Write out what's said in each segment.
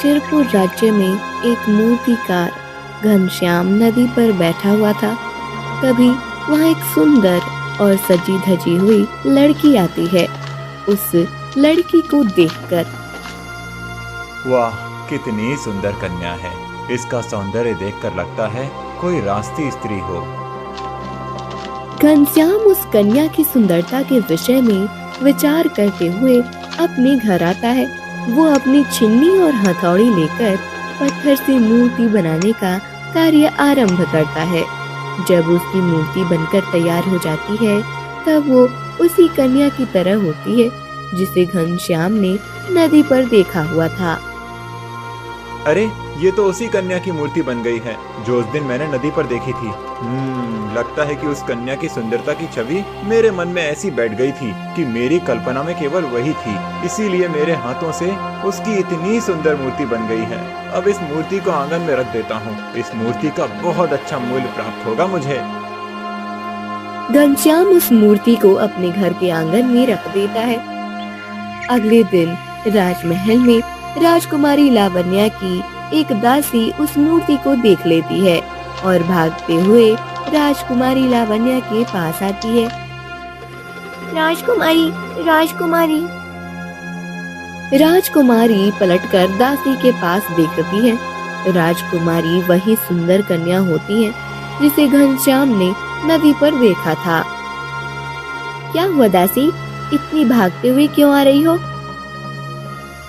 शिरपुर राज्य में एक मूर्तिकार घनश्याम नदी पर बैठा हुआ था। तभी वहाँ एक सुंदर और सजी धजी हुई लड़की आती है। उस लड़की को देखकर, वाह, कितनी सुंदर कन्या है। इसका सौंदर्य देखकर लगता है कोई रास्ती स्त्री हो। घनश्याम उस कन्या की सुंदरता के विषय में विचार करते हुए अपने घर आता है। वो अपनी छिन्नी और हथौड़ी लेकर पत्थर से मूर्ति बनाने का कार्य आरंभ करता है। जब उसकी मूर्ति बनकर तैयार हो जाती है तब वो उसी कन्या की तरह होती है जिसे घनश्याम ने नदी पर देखा हुआ था। अरे, ये तो उसी कन्या की मूर्ति बन गई है जो उस दिन मैंने नदी पर देखी थी। लगता है कि उस कन्या की सुंदरता की छवि मेरे मन में ऐसी बैठ गई थी कि मेरी कल्पना में केवल वही थी, इसीलिए मेरे हाथों से उसकी इतनी सुंदर मूर्ति बन गई है। अब इस मूर्ति को आंगन में रख देता हूँ। इस मूर्ति का बहुत अच्छा मूल्य प्राप्त होगा मुझे। घनश्याम उस मूर्ति को अपने घर के आंगन में रख देता है। अगले दिन राजमहल में राजकुमारी लावण्या की एक दासी उस मूर्ति को देख लेती है और भागते हुए राजकुमारी लावण्या के पास आती है। राजकुमारी, राजकुमारी। राजकुमारी पलटकर दासी के पास देखती है। राजकुमारी वही सुंदर कन्या होती है जिसे घनश्याम ने नदी पर देखा था। क्या हुआ दासी, इतनी भागते हुए क्यों आ रही हो?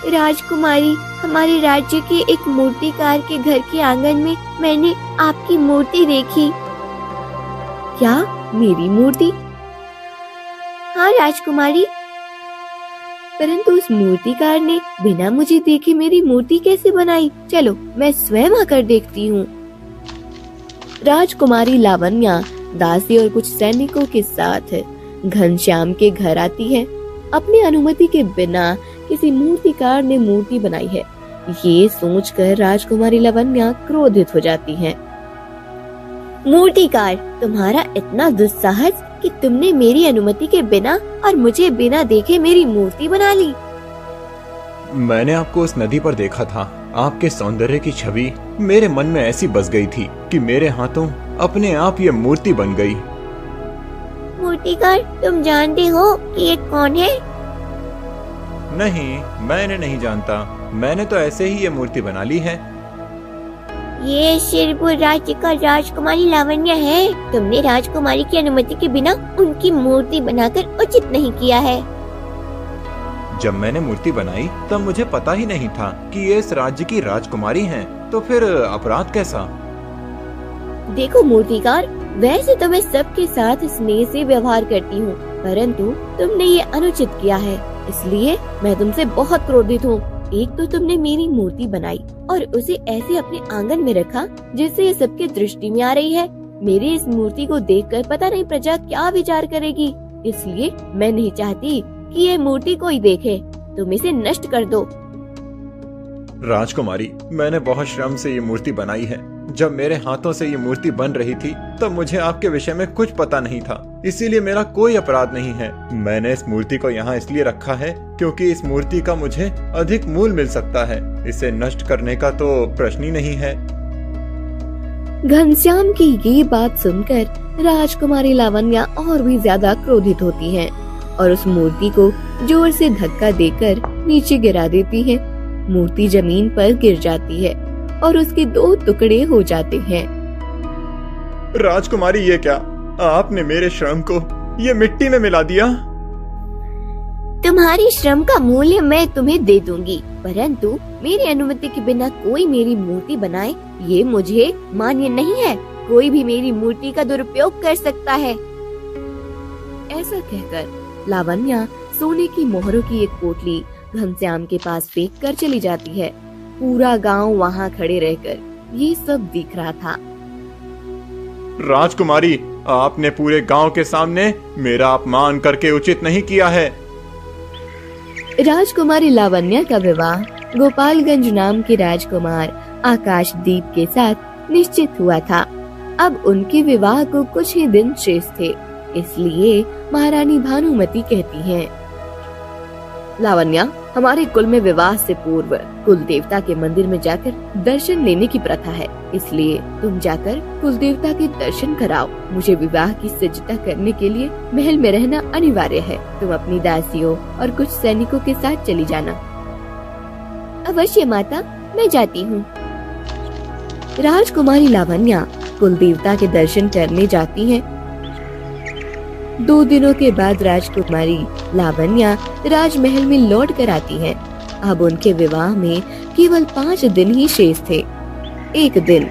राजकुमारी, हमारे राज्य के एक मूर्तिकार के घर के आंगन में मैंने आपकी मूर्ति देखी। क्या, मेरी मूर्ति? हाँ राजकुमारी, परंतु उस मूर्तिकार ने बिना मुझे देखे मेरी मूर्ति कैसे बनाई? चलो मैं स्वयं आकर देखती हूँ। राजकुमारी लावण्या दासी और कुछ सैनिकों के साथ घनश्याम के घर आती है। अपनी अनुमति के बिना किसी मूर्तिकार ने मूर्ति बनाई है, ये सोचकर राजकुमारी लावण्या क्रोधित हो जाती है। मूर्तिकार, तुम्हारा इतना दुस्साहस कि तुमने मेरी अनुमति के बिना और मुझे बिना देखे मेरी मूर्ति बना ली। मैंने आपको उस नदी पर देखा था। आपके सौंदर्य की छवि मेरे मन में ऐसी बस गई थी कि मेरे हाथों अपने आप ये मूर्ति बन गई। मूर्तिकार, तुम जानते हो कि ये कौन है? नहीं, मैंने नहीं जानता। मैंने तो ऐसे ही ये मूर्ति बना ली है। ये शिरपुर राज्य का राजकुमारी लावण्या है। तुमने राजकुमारी की अनुमति के बिना उनकी मूर्ति बनाकर उचित नहीं किया है। जब मैंने मूर्ति बनाई तब मुझे पता ही नहीं था कि ये इस राज्य की राजकुमारी हैं। तो फिर अपराध कैसा? देखो मूर्तिकार, वैसे तो मैं सबके साथ स्नेह से व्यवहार करती हूँ, परंतु तुमने ये अनुचित किया है, इसलिए मैं तुमसे बहुत क्रोधित हूँ। एक तो तुमने मेरी मूर्ति बनाई और उसे ऐसे अपने आंगन में रखा जिससे ये सबके दृष्टि में आ रही है। मेरी इस मूर्ति को देखकर पता नहीं प्रजा क्या विचार करेगी, इसलिए मैं नहीं चाहती कि ये मूर्ति कोई देखे। तुम इसे नष्ट कर दो। राजकुमारी, मैंने बहुत श्रम से ये मूर्ति बनाई है। जब मेरे हाथों से ये मूर्ति बन रही थी तब मुझे आपके विषय में कुछ पता नहीं था, इसीलिए मेरा कोई अपराध नहीं है। मैंने इस मूर्ति को यहाँ इसलिए रखा है क्योंकि इस मूर्ति का मुझे अधिक मूल्य मिल सकता है। इसे नष्ट करने का तो प्रश्न ही नहीं है। घनश्याम की ये बात सुनकर राजकुमारी लावण्या और भी ज्यादा क्रोधित होती है और उस मूर्ति को जोर से धक्का देकर नीचे गिरा देती है। मूर्ति जमीन पर गिर जाती है और उसके 2 टुकड़े हो जाते हैं। राजकुमारी, ये क्या? आपने मेरे श्रम को ये मिट्टी में मिला दिया। तुम्हारी श्रम का मूल्य मैं तुम्हें दे दूंगी, परंतु मेरी अनुमति के बिना कोई मेरी मूर्ति बनाए ये मुझे मान्य नहीं है। कोई भी मेरी मूर्ति का दुरुपयोग कर सकता है। ऐसा कहकर लावण्या सोने की मोहरों की एक पोटली घनश्याम के पास फेंक कर चली जाती है। पूरा गांव वहां खड़े रहकर ये सब दिख रहा था। राजकुमारी, आपने पूरे गांव के सामने मेरा अपमान करके उचित नहीं किया है। राजकुमारी लावण्या का विवाह गोपालगंज नाम के राजकुमार आकाशदीप के साथ निश्चित हुआ था। अब उनके विवाह को कुछ ही दिन शेष थे, इसलिए महारानी भानुमति कहती हैं, लावण्या, हमारे कुल में विवाह से पूर्व कुल देवता के मंदिर में जाकर दर्शन लेने की प्रथा है, इसलिए तुम जाकर कुल देवता के दर्शन कराओ। मुझे विवाह की सज्जता करने के लिए महल में रहना अनिवार्य है। तुम अपनी दासियों और कुछ सैनिकों के साथ चली जाना। अवश्य माता, मैं जाती हूँ। राजकुमारी लावण्या कुल देवता के दर्शन करने जाती है। 2 दिनों के बाद राजकुमारी लावण्या राजमहल में लौट कर आती है। अब उनके विवाह में केवल 5 दिन ही शेष थे। एक दिन,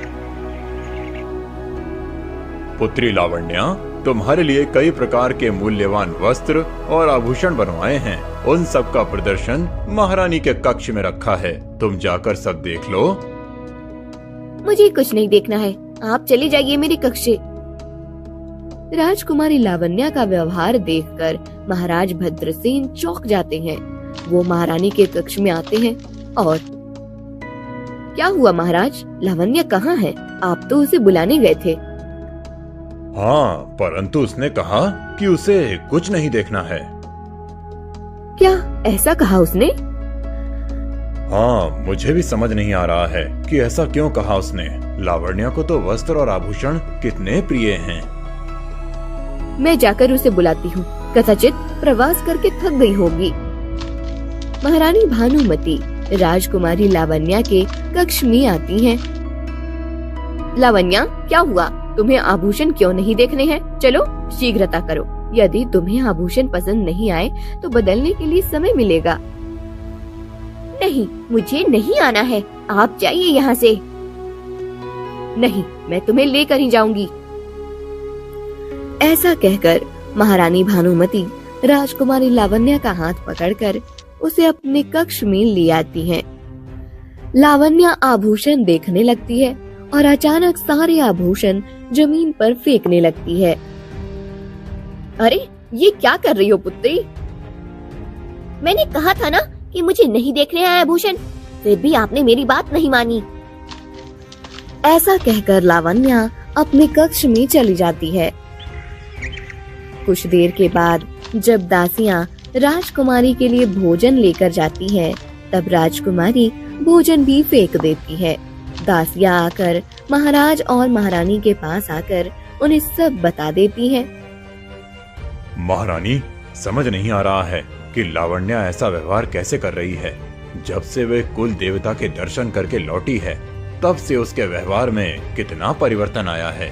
पुत्री लावण्या, तुम्हारे लिए कई प्रकार के मूल्यवान वस्त्र और आभूषण बनवाए हैं। उन सब का प्रदर्शन महारानी के कक्ष में रखा है, तुम जाकर सब देख लो। मुझे कुछ नहीं देखना है, आप चले जाइए मेरे कक्ष से। राजकुमारी लावण्या का व्यवहार देखकर महाराज भद्रसेन चौंक जाते हैं। वो महारानी के कक्ष में आते हैं और क्या हुआ महाराज, लावण्या कहाँ है? आप तो उसे बुलाने गए थे। हाँ, परंतु उसने कहा कि उसे कुछ नहीं देखना है। क्या ऐसा कहा उसने? हाँ, मुझे भी समझ नहीं आ रहा है कि ऐसा क्यों कहा उसने। लावण्या को तो वस्त्र और आभूषण कितने प्रिय हैं। मैं जाकर उसे बुलाती हूँ, कदाचित प्रवास करके थक गई होगी। महारानी भानुमति राजकुमारी लावण्या के कक्ष में आती हैं। लावण्या, क्या हुआ? तुम्हें आभूषण क्यों नहीं देखने हैं? चलो शीघ्रता करो। यदि तुम्हें आभूषण पसंद नहीं आए तो बदलने के लिए समय मिलेगा। नहीं, मुझे नहीं आना है, आप जाइए यहाँ से। नहीं, मैं तुम्हें लेकर ही जाऊंगी। ऐसा कहकर महारानी भानुमति राजकुमारी लावण्या का हाथ पकड़कर उसे अपने कक्ष में ले आती हैं। लावण्या आभूषण देखने लगती है और अचानक सारे आभूषण जमीन पर फेंकने लगती है। अरे, ये क्या कर रही हो पुत्री? मैंने कहा था ना कि मुझे नहीं देखने हैं आभूषण, फिर भी आपने मेरी बात नहीं मानी। ऐसा कहकर लावण्या अपने कक्ष में चली जाती है। कुछ देर के बाद जब दासियां राजकुमारी के लिए भोजन लेकर जाती हैं, तब राजकुमारी भोजन भी फेंक देती है। दासियां आकर महाराज और महारानी के पास आकर उन्हें सब बता देती हैं। महारानी, समझ नहीं आ रहा है कि लावण्या ऐसा व्यवहार कैसे कर रही है। जब से वे कुल देवता के दर्शन करके लौटी है, तब से उसके व्यवहार में कितना परिवर्तन आया है।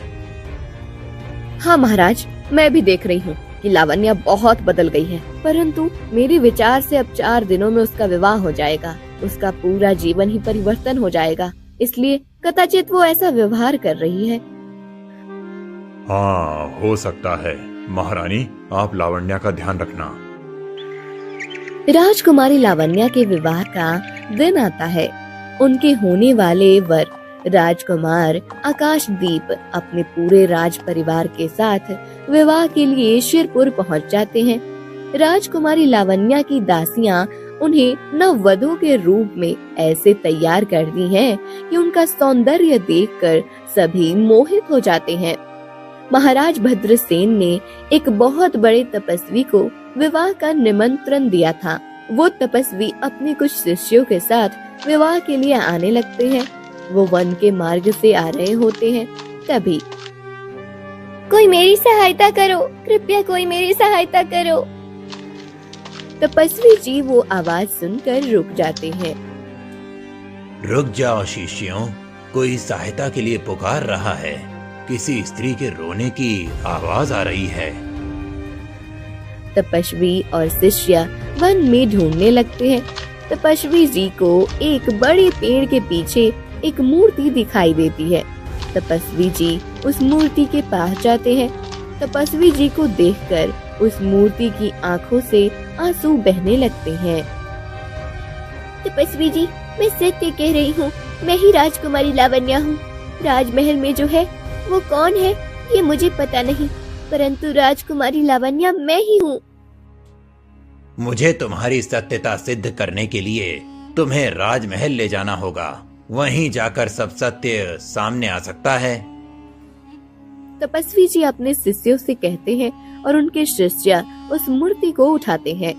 हाँ महाराज, मैं भी देख रही हूँ कि लावण्या बहुत बदल गई है, परंतु मेरे विचार से अब 4 दिनों में उसका विवाह हो जाएगा। उसका पूरा जीवन ही परिवर्तन हो जाएगा, इसलिए कदाचित वो ऐसा व्यवहार कर रही है। हाँ, हो सकता है। महारानी, आप लावण्या का ध्यान रखना। राजकुमारी लावण्या के विवाह का दिन आता है। उनके होने वाले वर राजकुमार आकाशदीप अपने पूरे राज परिवार के साथ विवाह के लिए शिरपुर पहुंच जाते हैं। राजकुमारी लावण्या की दासियां उन्हें नववधू के रूप में ऐसे तैयार कर दी हैं कि उनका सौंदर्य देखकर सभी मोहित हो जाते हैं। महाराज भद्रसेन ने एक बहुत बड़े तपस्वी को विवाह का निमंत्रण दिया था। वो तपस्वी अपने कुछ शिष्यों के साथ विवाह के लिए आने लगते हैं। वो वन के मार्ग से आ रहे होते हैं। तभी, कोई मेरी सहायता करो, कृपया कोई मेरी सहायता करो। तपस्वी जी वो आवाज सुनकर रुक जाते हैं। रुक जाओ शिष्यों, कोई सहायता के लिए पुकार रहा है। किसी स्त्री के रोने की आवाज आ रही है। तपस्वी और शिष्य वन में ढूंढने लगते हैं। तपस्वी जी को एक बड़े पेड़ के पीछे एक मूर्ति दिखाई देती है। तपस्वी जी उस मूर्ति के पास जाते हैं। तपस्वी जी को देखकर उस मूर्ति की आंखों से आंसू बहने लगते हैं। तपस्वी जी, मैं सत्य कह रही हूँ, मैं ही राजकुमारी लावण्या हूँ। राजमहल में जो है वो कौन है ये मुझे पता नहीं, परंतु राजकुमारी लावण्या मैं ही हूँ। मुझे तुम्हारी सत्यता सिद्ध करने के लिए तुम्हें राजमहल ले जाना होगा। वहीं जाकर सब सत्य सामने आ सकता है। तपस्वी जी अपने शिष्यों से कहते हैं और उनके शिष्य उस मूर्ति को उठाते हैं।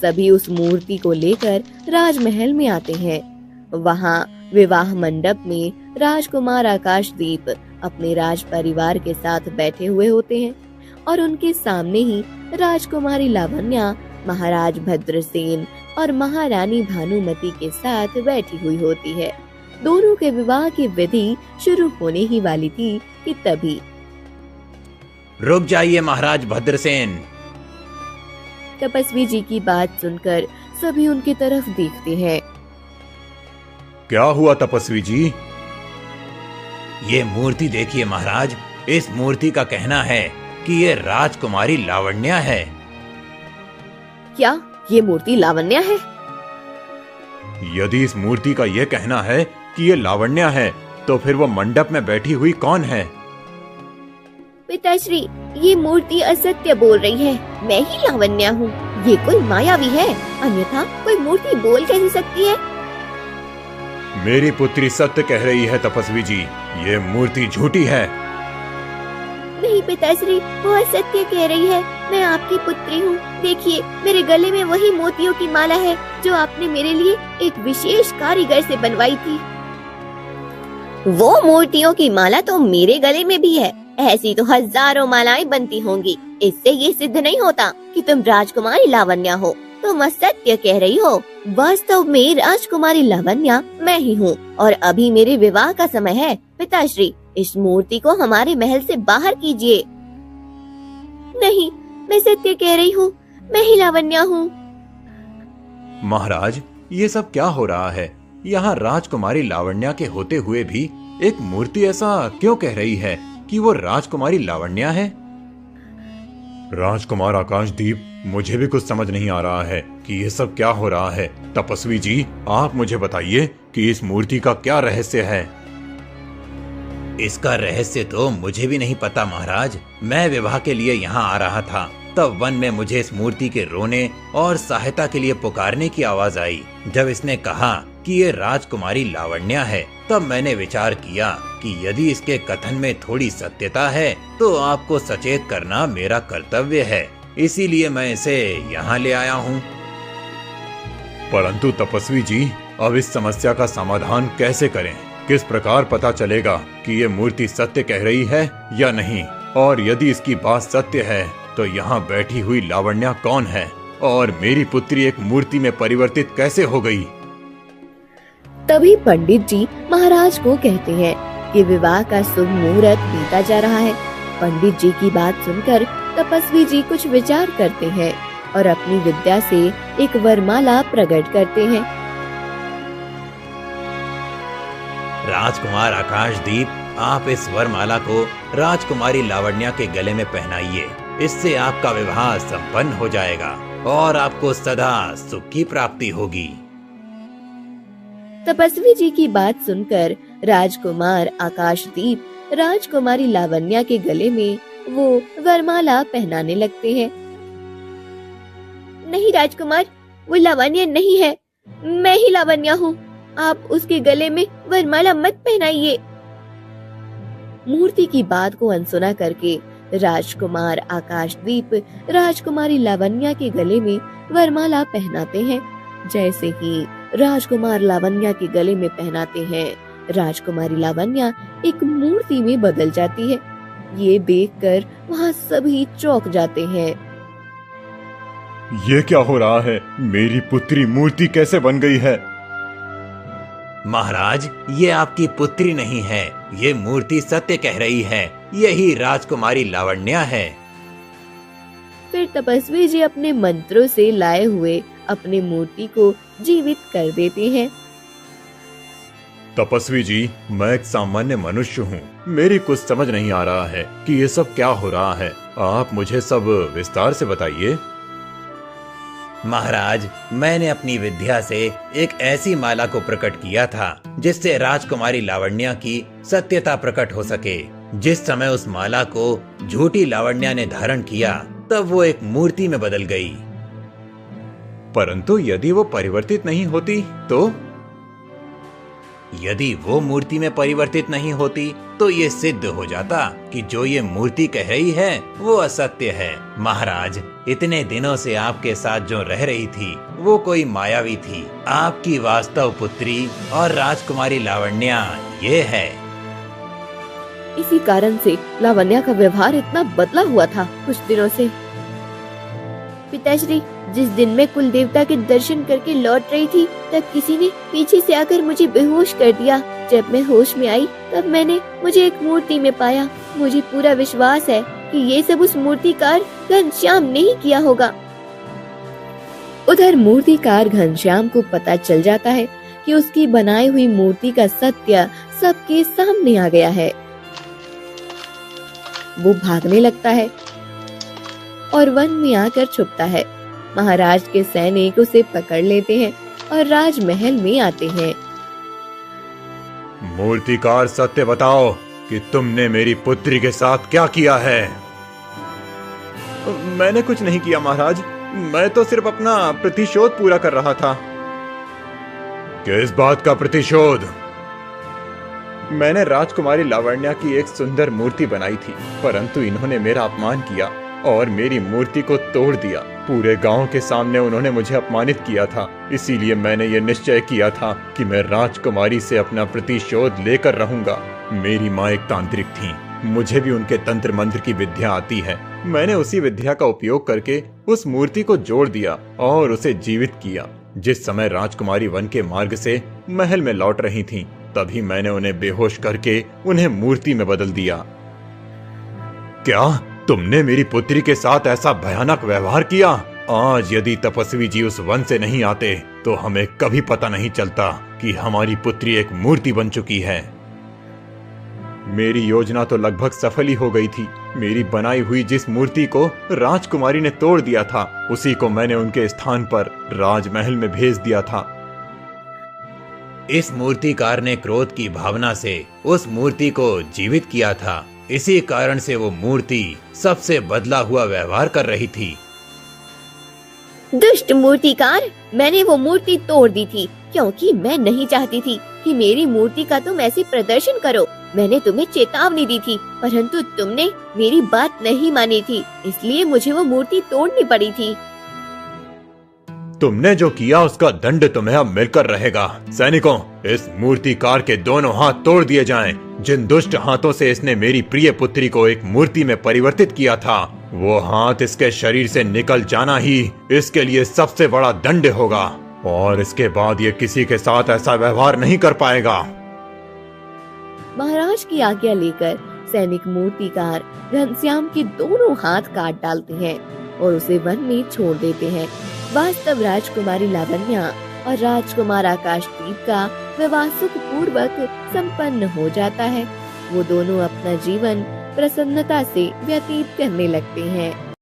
सभी उस मूर्ति को लेकर राजमहल में आते हैं। वहाँ विवाह मंडप में राजकुमार आकाशदीप अपने राज परिवार के साथ बैठे हुए होते हैं और उनके सामने ही राजकुमारी लावण्या महाराज भद्रसेन और महारानी भानुमति के साथ बैठी हुई होती है। दोनों के विवाह की विधि शुरू होने ही वाली थी कि तभी रुक जाइए महाराज भद्रसेन। तपस्वी जी की बात सुनकर सभी उनकी तरफ देखते हैं। क्या हुआ तपस्वी जी? ये मूर्ति देखिए महाराज, इस मूर्ति का कहना है कि ये राजकुमारी लावण्या है। क्या ये मूर्ति लावण्या है? यदि इस मूर्ति का यह कहना है कि ये लावण्या है, तो फिर वो मंडप में बैठी हुई कौन है? पिताश्री, ये मूर्ति असत्य बोल रही है। मैं ही लावण्या हूँ। ये कोई मायावी है, अन्यथा कोई मूर्ति बोल कैसे सकती है? मेरी पुत्री सत्य कह रही है तपस्वी जी, ये मूर्ति झूठी है। नहीं पिताश्री, वो असत्य कह रही है। मैं आपकी पुत्री हूँ। देखिए, मेरे गले में वही मोतियों की माला है जो आपने मेरे लिए एक विशेष कारीगर से बनवाई थी। वो मोतियों की माला तो मेरे गले में भी है। ऐसी तो हजारों मालाएं बनती होंगी। इससे ये सिद्ध नहीं होता कि तुम राजकुमारी लावण्या हो। तुम असत्य कह रही हो। वास्तव में राजकुमारी लावण्या मैं ही हूँ और अभी मेरे विवाह का समय है। पिताश्री, इस मूर्ति को हमारे महल से बाहर कीजिए। नहीं, मैं सत्य कह रही हूँ। मैं ही लावण्या हूँ। महाराज, ये सब क्या हो रहा है? यहाँ राजकुमारी लावण्या के होते हुए भी एक मूर्ति ऐसा क्यों कह रही है कि वो राजकुमारी लावण्या है? राजकुमार आकाशदीप, मुझे भी कुछ समझ नहीं आ रहा है कि ये सब क्या हो रहा है। तपस्वी जी, आप मुझे बताइए कि इस मूर्ति का क्या रहस्य है? इसका रहस्य तो मुझे भी नहीं पता महाराज। मैं विवाह के लिए यहाँ आ रहा था, तब वन में मुझे इस मूर्ति के रोने और सहायता के लिए पुकारने की आवाज आई। जब इसने कहा कि ये राजकुमारी लावण्या है, तब मैंने विचार किया कि यदि इसके कथन में थोड़ी सत्यता है तो आपको सचेत करना मेरा कर्तव्य है। इसीलिए मैं इसे यहाँ ले आया हूँ। परंतु तपस्वी जी, अब इस समस्या का समाधान कैसे करें? किस प्रकार पता चलेगा कि ये मूर्ति सत्य कह रही है या नहीं? और यदि इसकी बात सत्य है तो यहाँ बैठी हुई लावण्या कौन है? और मेरी पुत्री एक मूर्ति में परिवर्तित कैसे हो गई? तभी पंडित जी महाराज को कहते हैं कि विवाह का शुभ मुहूर्त बीता जा रहा है। पंडित जी की बात सुनकर तपस्वी जी कुछ विचार करते हैं और अपनी विद्या से एक वरमाला प्रकट करते हैं। राजकुमार आकाशदीप, आप इस वरमाला को राजकुमारी लावण्या के गले में पहनाइए। इससे आपका विवाह संपन्न हो जाएगा और आपको सदा सुख की प्राप्ति होगी। तपस्वी जी की बात सुनकर राजकुमार आकाशदीप राजकुमारी लावण्या के गले में वो वरमाला पहनाने लगते हैं। नहीं राजकुमार, वो लावण्या नहीं है। मैं ही लावण्या हूँ। आप उसके गले में वरमाला मत पहनाइए। मूर्ति की बात को अनसुना करके राजकुमार आकाशदीप राजकुमारी लावण्या के गले में वरमाला पहनाते हैं। जैसे ही राजकुमार लावण्या के गले में पहनाते हैं, राजकुमारी लावण्या एक मूर्ति में बदल जाती है। ये देखकर वहाँ सभी चौंक जाते हैं। ये क्या हो रहा है? मेरी पुत्री मूर्ति कैसे बन गई है? महाराज, ये आपकी पुत्री नहीं है। ये मूर्ति सत्य कह रही है। यही राजकुमारी लावण्या है। फिर तपस्वी जी अपने मंत्रों से लाए हुए अपनी मूर्ति को जीवित कर देते हैं। तपस्वी जी, मैं एक सामान्य मनुष्य हूँ। मेरी कुछ समझ नहीं आ रहा है कि ये सब क्या हो रहा है। आप मुझे सब विस्तार से बताइए। महाराज, मैंने अपनी विद्या से एक ऐसी माला को प्रकट किया था जिससे राजकुमारी लावण्या की सत्यता प्रकट हो सके। जिस समय उस माला को झूठी लावण्या ने धारण किया, तब वो एक मूर्ति में बदल गई। परंतु यदि वो परिवर्तित नहीं होती तो? यदि वो मूर्ति में परिवर्तित नहीं होती तो ये सिद्ध हो जाता कि जो ये मूर्ति कह रही है वो असत्य है। महाराज, इतने दिनों से आपके साथ जो रह रही थी वो कोई मायावी थी। आपकी वास्तव पुत्री और राजकुमारी लावण्या ये है। इसी कारण से लावण्या का व्यवहार इतना बदला हुआ था कुछ दिनों से। पिताश्री, जिस दिन मैं कुल देवता के दर्शन करके लौट रही थी तब किसी ने पीछे से आकर मुझे बेहोश कर दिया। जब मैं होश में आई तब मैंने मुझे एक मूर्ति में पाया। मुझे पूरा विश्वास है कि ये सब उस मूर्तिकार घनश्याम ने ही किया होगा। उधर मूर्तिकार घनश्याम को पता चल जाता है कि उसकी बनाई हुई मूर्ति का सत्य सबके सामने आ गया है। वो भागने लगता है और वन में आकर छुपता है। महाराज के सैनिक उसे पकड़ लेते हैं और राजमहल में आते हैं। मूर्तिकार, सत्य बताओ कि तुमने मेरी पुत्री के साथ क्या किया है। मैंने कुछ नहीं किया महाराज, मैं तो सिर्फ अपना प्रतिशोध पूरा कर रहा था। किस बात का प्रतिशोध? मैंने राजकुमारी लावण्या की एक सुंदर मूर्ति बनाई थी, परंतु इन्होंने मेरा अपमान किया और मेरी मूर्ति को तोड़ दिया। पूरे गांव के सामने उन्होंने मुझे अपमानित किया था। इसीलिए मैंने ये निश्चय किया था कि मैं राजकुमारी से अपना प्रतिशोध लेकर रहूंगा। मेरी माँ एक तांत्रिक थी, मुझे भी उनके तंत्र मंत्र की विद्या आती है। मैंने उसी विद्या का उपयोग करके उस मूर्ति को जोड़ दिया और उसे जीवित किया। जिस समय राजकुमारी वन के मार्ग से महल में लौट रही थीं, तभी मैंने उन्हें बेहोश करके उन्हें मूर्ति में बदल दिया। क्या तुमने मेरी पुत्री के साथ ऐसा भयानक व्यवहार किया? आज यदि तपस्वी जी उस वन से नहीं आते तो हमें कभी पता नहीं चलता कि हमारी पुत्री एक मूर्ति बन चुकी है। मेरी योजना तो लगभग सफल ही हो गई थी। मेरी बनाई हुई जिस मूर्ति को राजकुमारी ने तोड़ दिया था, उसी को मैंने उनके स्थान पर राजमहल में भेज दिया था। इस मूर्तिकार ने क्रोध की भावना से उस मूर्ति को जीवित किया था। इसी कारण से वो मूर्ति सबसे बदला हुआ व्यवहार कर रही थी। दुष्ट मूर्तिकार, मैंने वो मूर्ति तोड़ दी थी क्योंकि मैं नहीं चाहती थी कि मेरी मूर्ति का तुम ऐसे प्रदर्शन करो। मैंने तुम्हें चेतावनी दी थी, परंतु तुमने मेरी बात नहीं मानी थी, इसलिए मुझे वो मूर्ति तोड़नी पड़ी थी। तुमने जो किया उसका दंड तुम्हें अब मिलकर रहेगा। सैनिकों, इस मूर्तिकार के दोनों हाथ तोड़ दिए जाएं। जिन दुष्ट हाथों से इसने मेरी प्रिय पुत्री को एक मूर्ति में परिवर्तित किया था, वो हाथ इसके शरीर से निकल जाना ही इसके लिए सबसे बड़ा दंड होगा और इसके बाद ये किसी के साथ ऐसा व्यवहार नहीं कर पाएगा। महाराज की आज्ञा लेकर सैनिक मूर्तिकार घनश्याम के दोनों हाथ काट डालते हैं और उसे वन में छोड़ देते हैं। वास्तव राजकुमारी लावण्या और राजकुमार आकाशदीप का विवाह सुखपूर्वक संपन्न हो जाता है। वो दोनों अपना जीवन प्रसन्नता से व्यतीत करने लगते हैं।